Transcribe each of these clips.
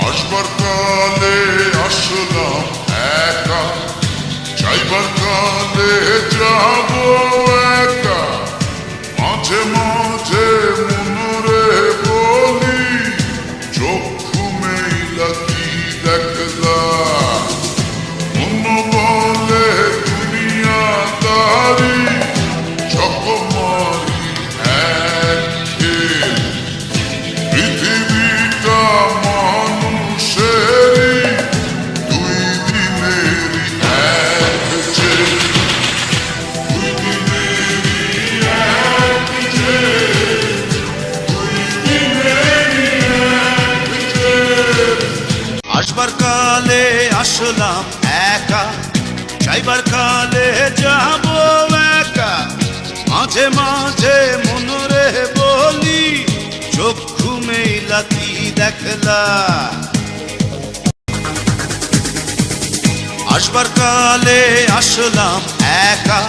আসবার কালে আসলাম একা, যাইবার কালে যাব একা। মাঝে মাঝে মনরে বলি, চক্ষু মেইলা কি দেখলা। মন বলে দুনিয়াদারি, চকমারি এক খেল। পৃথিবীটা মানুষেরই, দুই দিনেরই এক জেল। দুই দিনেরই এক জেল, দুই দিনেরই এক জেল। আসবার কালে আসলাম একা, যাইবার কালে যাব একা। মাঝে মাঝে মনরে বলি, চক্ষু মেইলা কি দেখলা। আসবার কালে আসলাম একা,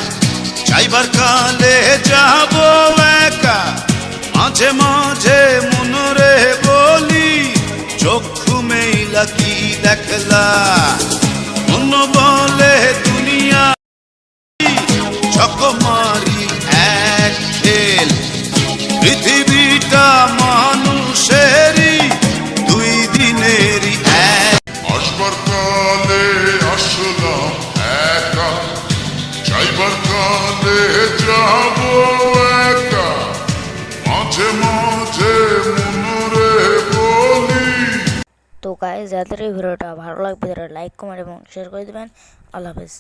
যাইবার কালে যাব একা। মাঝে মাঝে মনরে বলি, চক্ষু মেইলা কি দেখলা। মন বলে দুনিয়া চকমারি এক খেল। পৃথিবীটা মানুষেরই, দুই দিনেরই এক। আসবার কালে আসলাম একা, যাইবার কালে যাব একা। মাঝে মাঝে মনরে বলি। তো গাইস, যাদের এই ভিডিওটা ভালো লাগবে তারা লাইক, কমেন্ট এবং শেয়ার করে দেবেন। আল্লাহ হাফেজ।